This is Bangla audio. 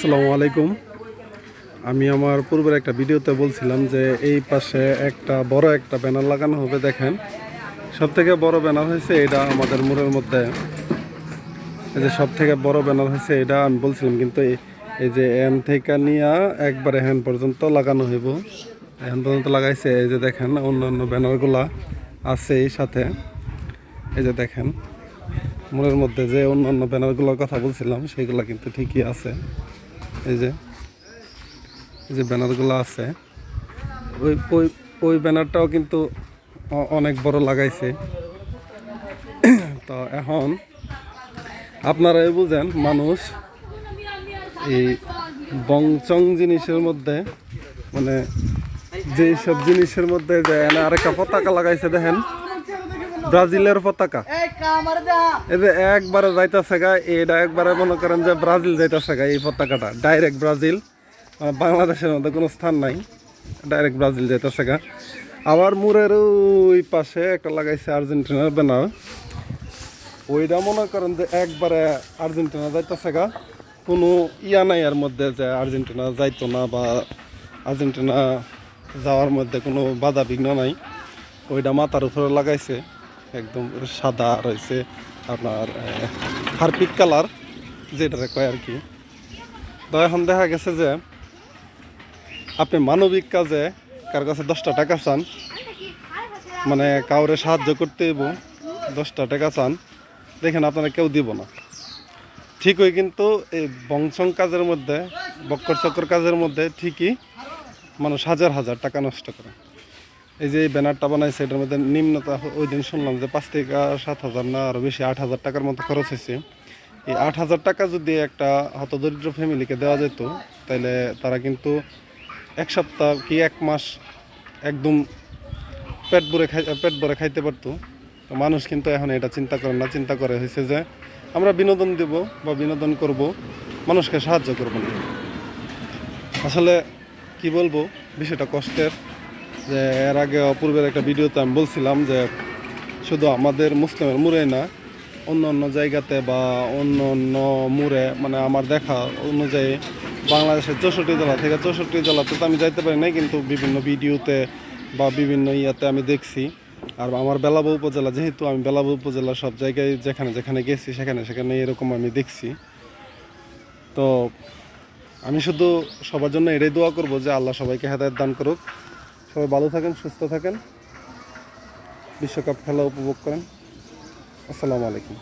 আসসালামু আলাইকুম। আমি আমার পূর্বের একটা ভিডিওতে বলছিলাম যে এই পাশে একটা বড় একটা ব্যানার লাগানো হবে। দেখেন, সব থেকে বড় ব্যানার হয়েছে এটা আমাদের মোড়ের মধ্যে। এই যে সব থেকে বড় ব্যানার হয়েছে এটা আমি বলছিলাম, কিন্তু এই যে এন থেকে নিয়ে একবারে হ্যান পর্যন্ত লাগানো হইব। এখন পর্যন্ত লাগাইছে। এই যে দেখেন অন্যান্য ব্যানারগুলা আছে এই সাথে। এই যে দেখেন মোড়ের মধ্যে যে অন্যান্য ব্যানারগুলোর কথা বলছিলাম সেইগুলো কিন্তু ঠিকই আছে। এই যে ব্যানারগুলো আছে, ওই ওই ওই ব্যানারটাও কিন্তু অনেক বড় লাগাইছে। তো এখন আপনারাই বুঝেন, মানুষ এই বংচং জিনিসের মধ্যে, মানে যেই সব জিনিসের মধ্যে যে আরেকটা পতাকা লাগাইছে, দেখেন ব্রাজিলের পতাকা। এই যে একবারে যাইতেছে গা, এটা একবারে মনে করেন যে ব্রাজিল যাইতেছে গা। এই পতাকাটা ডাইরেক্ট ব্রাজিল, বাংলাদেশের মধ্যে কোনো স্থান নাই, ডাইরেক্ট ব্রাজিল যাইতেছে গা। আবার মুরের ওই পাশে একটা লাগাইছে আর্জেন্টিনার ব্যানার, ওইটা মনে করেন যে একবারে আর্জেন্টিনা যাইতেছে গা। কোনো ইয়া নাই এর মধ্যে যে আর্জেন্টিনা যাইতো না বা আর্জেন্টিনা যাওয়ার মধ্যে কোনো বাধা বিঘ্ন নাই। ওইটা মাথার উপরে লাগাইছে, একদম সাদা রয়েছে আপনার হারপিক কালার যেটারে কয় আর কি। তো এখন দেখা গেছে যে আপনি মানবিক কাজে কার কাছে 10টা টাকা চান, মানে কাউরে সাহায্য করতে হইব, 10টা টাকা চান, দেখেন আপনারা কেউ দিব না। ঠিকই, কিন্তু এই বংশং কাজের মধ্যে, বক্কর চক্কর কাজের মধ্যে ঠিকই মানুষ হাজার হাজার টাকা নষ্ট করে। এই যে ব্যানারটা বানাইছে, এটার মধ্যে নিম্নতা ওই দিন শুনলাম যে 5 থেকে 7,000 না আরও বেশি, 8,000 টাকার মতো খরচ হয়েছে। এই 8,000 টাকা যদি একটা হতদরিদ্র ফ্যামিলিকে দেওয়া যেত, তাহলে তারা কিন্তু এক সপ্তাহ কি 1 মাস একদম পেট ভরে খাইতে পারতো। তো মানুষ কিন্তু এখন এটা চিন্তা করে না, চিন্তা করে হয়েছে যে আমরা বিনোদন দেব বা বিনোদন করব, মানুষকে সাহায্য করব না। আসলে কি বলবো, বিষয়টা কষ্টের। যে এর আগে পূর্বের একটা ভিডিওতে আমি বলছিলাম যে শুধু আমাদের মুসলিমের মুড়ে না, অন্য অন্য জায়গাতে বা অন্য অন্য মুড়ে, মানে আমার দেখা অনুযায়ী বাংলাদেশের 64 জেলা থেকে, 64 জেলাতে তো আমি যাইতে পারি নাই, কিন্তু বিভিন্ন ভিডিওতে বা বিভিন্ন ইয়াতে আমি দেখছি। আর আমার বেলাবো উপজেলা, যেহেতু আমি বেলাবো উপজেলা সব জায়গায় যেখানে যেখানে গেছি সেখানে সেখানে এরকম আমি দেখছি। তো আমি শুধু সবার জন্য এটাই দোয়া করবো যে আল্লাহ সবাইকে হেদায়েত দান করুক। সবাই ভালো থাকেন, সুস্থ থাকেন, বিশ্বকাপ খেলা উপভোগ করেন। আসসালামু আলাইকুম।